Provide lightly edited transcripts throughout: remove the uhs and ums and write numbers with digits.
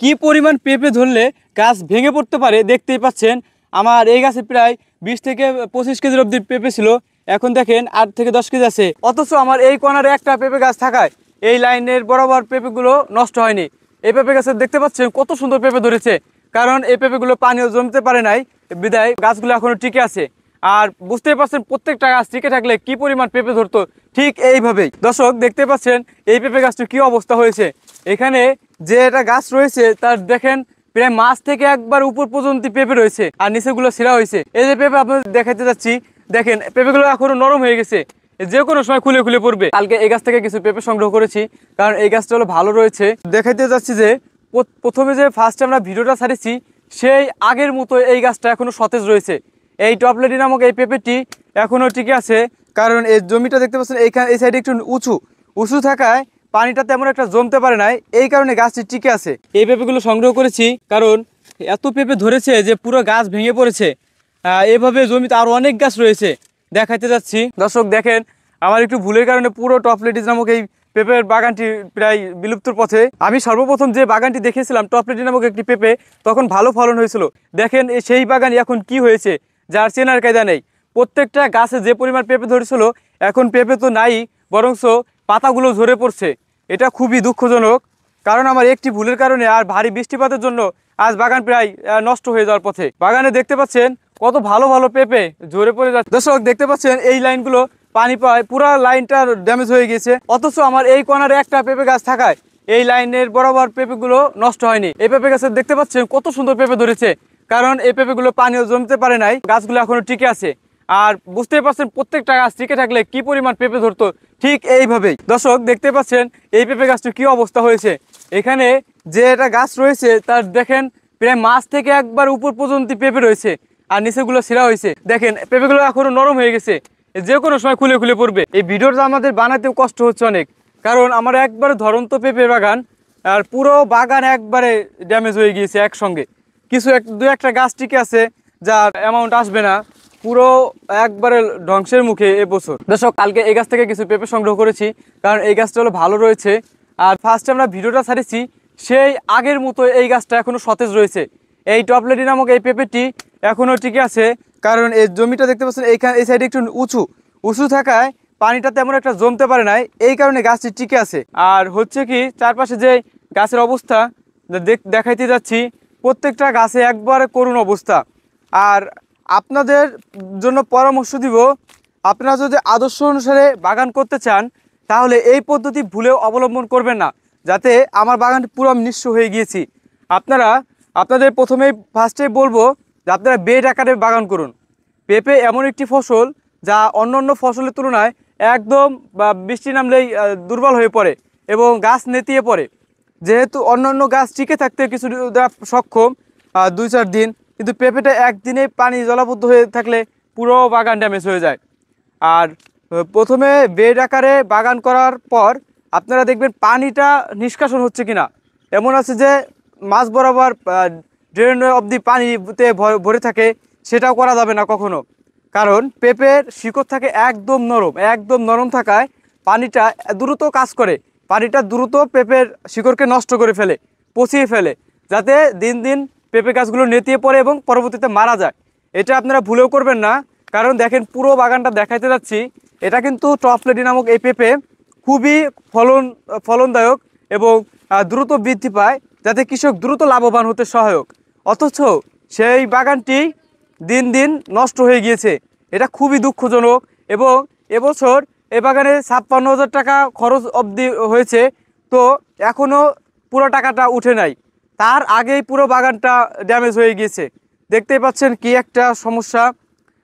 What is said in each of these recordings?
কি পরিমাণ পেঁপে ধরলে গাছ ভেঙে পড়তে পারে দেখতেই পাচ্ছেন। আমার এই গাছে প্রায় 20 থেকে 25 কেজির অবধি পেঁপে ছিল, এখন দেখেন 8 থেকে 10 কেজি আছে। অথচ আমার এই কোণারে একটা পেঁপে গাছ থাকায় এই লাইনের বরাবর পেঁপেগুলো নষ্ট হয়নি। এই পেঁপে গাছে দেখতে পাচ্ছেন কত সুন্দর পেঁপে ধরেছে, কারণ এই পেঁপেগুলো পানিও জমতে পারে নাই বিদায় গাছগুলো এখনো টিকে আছে। আর বুঝতেই পারছেন প্রত্যেকটা গাছ টিকে থাকলে কি পরিমাণ পেঁপে ধরতো, ঠিক এইভাবেই। দর্শক দেখতে পাচ্ছেন এই পেঁপে গাছটির কি অবস্থা হয়েছে। এখানে যে এটা গাছ রয়েছে তার দেখেন প্রায় মাছ থেকে একবার উপর পর্যন্ত পেঁপে রয়েছে, আর নিচেগুলো ছিঁড়া হয়েছে। এই যে পেঁপে আপনাদের দেখাতে যাচ্ছি, দেখেন পেঁপেগুলো এখনো নরম হয়ে গেছে, যে কোনো সময় খুলে খুলে পড়বে। কালকে এই গাছ থেকে কিছু পেঁপে সংগ্রহ করেছি, কারণ এই গাছটা হলো ভালো রয়েছে। দেখাইতে যাচ্ছি যে প্রথমে যে ফার্স্টে আমরা ভিডিওটা ছাড়িছি সেই আগের মতো এই গাছটা এখনো সতেজ রয়েছে। এই টপলেটি নামক এই পেঁপেটি এখনো টিকে আছে, কারণ এই জমিটা দেখতে পাচ্ছেন এইখানে এই সাইডে একটু উঁচু থাকায় পানিটা তেমন একটা জমতে পারে নাই, এই কারণে গাছটি টিকে আছে। এই পেঁপেগুলো সংগ্রহ করেছি কারণ এত পেঁপে ধরেছে যে পুরো গাছ ভেঙে পড়েছে। এভাবে জমিতে আরো অনেক গাছ রয়েছে, দেখাইতে যাচ্ছি। দর্শক দেখেন আমার একটু ভুলের কারণে পুরো টপলেটিস নামক এই পেঁপের বাগানটি প্রায় বিলুপ্তর পথে। আমি সর্বপ্রথম যে বাগানটি দেখেছিলাম টপলেটি নামক একটি পেঁপে, তখন ভালো ফলন হয়েছিল। দেখেন সেই বাগান এখন কি হয়েছে যার চেনার কায়দা নেই। প্রত্যেকটা গাছে যে পরিমাণ পেঁপে ধরেছিল এখন পেঁপে তো নাই, বরঞ্চ পাতাগুলো ঝরে পড়ছে। এটা খুবই দুঃখজনক, কারণ আমার একটি ভুলের কারণে আর ভারী বৃষ্টিপাতের জন্য আজ বাগান প্রায় নষ্ট হয়ে যাওয়ার পথে। বাগানে দেখতে পাচ্ছেন কত ভালো ভালো পেঁপে ঝরে পড়ে যাচ্ছে। দর্শক দেখতে পাচ্ছেন এই লাইনগুলো পানি পায়, পুরো লাইনটা ড্যামেজ হয়ে গেছে। অথচ আমার এই কোণারে একটা পেঁপে গাছ থাকায় এই লাইনের বরাবর পেঁপেগুলো নষ্ট হয়নি। এই পেঁপে গাছে দেখতে পাচ্ছেন কত সুন্দর পেঁপে ধরেছে, কারণ এই পেঁপেগুলো পানিও জমতে পারে নাই, গাছগুলো এখনো টিকে আছে। আর বুঝতেই পারছেন প্রত্যেকটা গাছ টিকে থাকলে কি পরিমাণ পেঁপে ধরতো, ঠিক এইভাবেই। দর্শক দেখতে পাচ্ছেন এই পেঁপে গাছটির কি অবস্থা হয়েছে। এখানে যে এটা গাছ রয়েছে তার দেখেন প্রায় মাছ থেকে একবার উপর পর্যন্ত পেঁপে রয়েছে, আর নিচেগুলো ছিঁড়া হয়েছে। দেখেন পেঁপেগুলো এখনো নরম হয়ে গেছে, যে কোনো সময় খুলে খুলে পড়বে। এই ভিডিওটা আমাদের বানাতেও কষ্ট হচ্ছে অনেক, কারণ আমার একবারে ধরন্ত পেঁপে বাগান, আর পুরো বাগান একবারে ড্যামেজ হয়ে গিয়েছে একসঙ্গে। কিছু দু একটা গাছ টিকে আছে, যার অ্যামাউন্ট আসবে না, পুরো একবারে ধ্বংসের মুখে এবছর। দর্শক কালকে এই গাছ থেকে কিছু পেঁপে সংগ্রহ করেছি, কারণ এই গাছটা হলো ভালো রয়েছে। আর ফার্স্টে আমরা ভিডিওটা ছাড়িছি সেই আগের মতো এই গাছটা এখনো সতেজ রয়েছে। এই টপলেটি নামক এই পেঁপেটি এখনো টিকে আছে, কারণ এই জমিটা দেখতে পাচ্ছেন এইখানে এই সাইডে একটু উঁচু থাকায় পানিটা তেমন একটা জমতে পারে নাই, এই কারণে গাছটি টিকে আছে। আর হচ্ছে কি চারপাশে যে গাছের অবস্থা দেখাইতে যাচ্ছি, প্রত্যেকটা গাছে একবারে করুণ অবস্থা। আর আপনাদের জন্য পরামর্শ দিব, আপনারা যদি আদর্শ অনুসারে বাগান করতে চান তাহলে এই পদ্ধতি ভুলেও অবলম্বন করবেন না, যাতে আমার বাগানটি পুরো নিঃস্ব হয়ে গিয়েছি। আপনাদের প্রথমেই ফার্স্টেই বলবো যে আপনারা বেড আকারে বাগান করুন। পেঁপে এমন একটি ফসল যা অন্যান্য ফসলের তুলনায় একদম বৃষ্টি নামলেই দুর্বল হয়ে পড়ে এবং গাছ নেতিয়ে পড়ে। যেহেতু অন্যান্য গাছ টিকে থাকতে কিছু সক্ষম 2-4 দিন, কিন্তু পেঁপেটা একদিনে পানি জলাবদ্ধ হয়ে থাকলে পুরো বাগান ড্যামেজ হয়ে যায়। আর প্রথমে বেড আকারে বাগান করার পর আপনারা দেখবেন পানিটা নিষ্কাশন হচ্ছে কিনা। এমন আছে যে মাঝ বরাবর ড্রেন অবধি পানিতে ভরে থাকে, সেটাও করা যাবে না কখনো, কারণ পেঁপের শিকড় থাকে একদম নরম থাকায় পানিটা দ্রুত কাজ করে, পানিটা দ্রুত পেঁপের শিকড়কে নষ্ট করে ফেলে, পচিয়ে ফেলে, যাতে দিন দিন পেঁপে গাছগুলো নেতিয়ে পড়ে এবং পরবর্তীতে মারা যায়। এটা আপনারা ভুলেও করবেন না, কারণ দেখেন পুরো বাগানটা দেখাইতে যাচ্ছি। এটা কিন্তু টপলেটি নামক এই পেঁপে খুবই ফলনদায়ক এবং দ্রুত বৃদ্ধি পায়, যাতে কৃষক দ্রুত লাভবান হতে সহায়ক। অথচ সেই বাগানটি দিন দিন নষ্ট হয়ে গিয়েছে, এটা খুবই দুঃখজনক। এবং এবছর এ বাগানে 56,000 টাকা খরচ অবধি হয়েছে, তো এখনও পুরো টাকাটা উঠে নাই, তার আগেই পুরো বাগানটা ড্যামেজ হয়ে গিয়েছে। দেখতেই পাচ্ছেন কি একটা সমস্যা।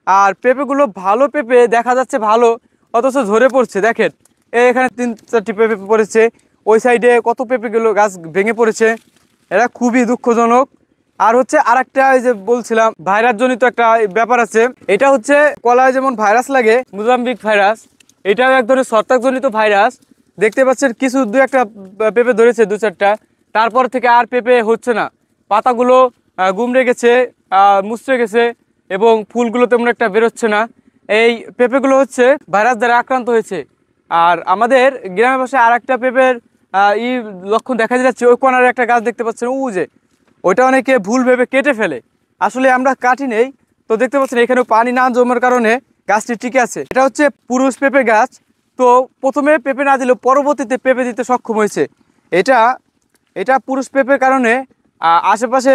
আর পেঁপেগুলো ভালো পেঁপে দেখা যাচ্ছে ভালো, অথচ ঝরে পড়ছে। দেখেন এখানে 3-4টি পেঁপে পড়েছে, ওই সাইডে কত পেঁপেগুলো গাছ ভেঙে পড়েছে, এটা খুবই দুঃখজনক। আর হচ্ছে আরেকটা যে বলছিলাম ভাইরাস জনিত একটা ব্যাপার আছে। এটা হচ্ছে কলায় যেমন ভাইরাস লাগে, মোজাম্বিক ভাইরাস, এটাও এক ধরনের ছত্রাকজনিত ভাইরাস। দেখতে পাচ্ছেন কিছু দু একটা পেঁপে ধরেছে, 2-4টা, তারপর থেকে আর পেঁপে হচ্ছে না, পাতাগুলো গুমড়ে গেছে, মুচড়ে গেছে এবং ফুলগুলো তেমন একটা বেরোচ্ছে না। এই পেঁপেগুলো হচ্ছে ভাইরাস দ্বারা আক্রান্ত হয়েছে। আর আমাদের গ্রামের পাশে আর একটা পেঁপের ই লক্ষণ দেখা যাচ্ছে। ওই কোনারে একটা গাছ দেখতে পাচ্ছেন, যে ওইটা অনেকে ভুল ভেবে কেটে ফেলে, আসলে আমরা কাটি নেই। তো দেখতে পাচ্ছেন এখানে পানি না জমার কারণে গাছটি টিকে আছে। এটা হচ্ছে পুরুষ পেঁপে গাছ। তো প্রথমে পেঁপে না দিলেও পরবর্তীতে পেঁপে দিতে সক্ষম হয়েছে। এটা এটা পুরুষ পেঁপের কারণে আশেপাশে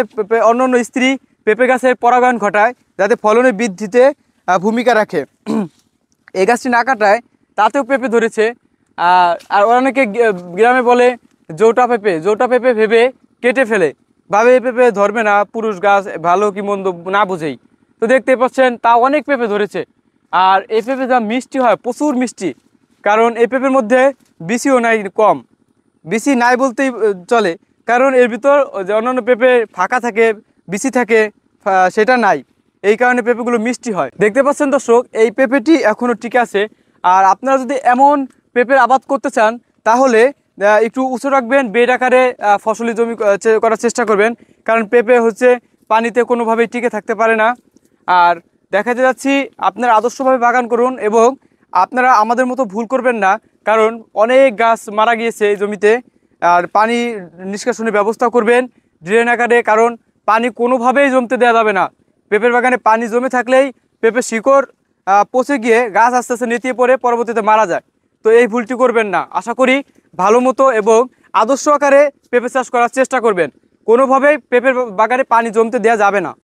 অন্য অন্য স্ত্রী পেঁপে গাছের পরাগায়ন ঘটায়, যাতে ফলনে বৃদ্ধিতে ভূমিকা রাখে। এই গাছটি না কাটায় তাতেও পেঁপে ধরেছে। আর অনেকে গ্রামে বলে জৌটা পেঁপে ভেবে কেটে ফেলে, ভাবে এই পেঁপে ধরবে না, পুরুষ গাছ ভালো কি মন্দ না বুঝেই। তো দেখতে পাচ্ছেন তা অনেক পেঁপে ধরেছে। আর এই পেঁপে যা মিষ্টি হয়, প্রচুর মিষ্টি, কারণ এই পেঁপের মধ্যে বিসিও নাই, কম বিসি নাই বলতেই চলে। কারণ এর ভিতর যে অন্যান্য পেঁপে ফাঁকা থাকে, বিসি থাকে, সেটা নাই। এই কারণে পেঁপেগুলো মিষ্টি হয়। দেখতে পাচ্ছেন দর্শক, এই পেঁপেটি এখনও টিকে আছে। আর আপনারা যদি এমন পেঁপের আবাদ করতে চান, তাহলে একটু উঁচু রাখবেন, বেড আকারে ফসলি জমি করার চেষ্টা করবেন। কারণ পেঁপে হচ্ছে পানিতে কোনোভাবেই টিকে থাকতে পারে না। আর দেখাতে যাচ্ছি আপনারা আদর্শভাবে বাগান করুন, এবং আপনারা আমাদের মতো ভুল করবেন না। কারণ অনেক গাছ মারা গিয়েছে এই জমিতে। আর পানি নিষ্কাশনের ব্যবস্থা করবেন ড্রেন আকারে, কারণ পানি কোনোভাবেই জমতে দেওয়া যাবে না। পেঁপের বাগানে পানি জমে থাকলেই পেঁপের শিকড় পচে গিয়ে গাছ আস্তে আস্তে নেতিয়ে পড়ে পরবর্তীতে মারা যায়। তো এই ভুলটি করবেন না। আশা করি ভালো মতো এবং আদর্শ আকারে পেঁপে চাষ করার চেষ্টা করবেন। কোনোভাবেই পেঁপের বাগানে পানি জমতে দেওয়া যাবে না।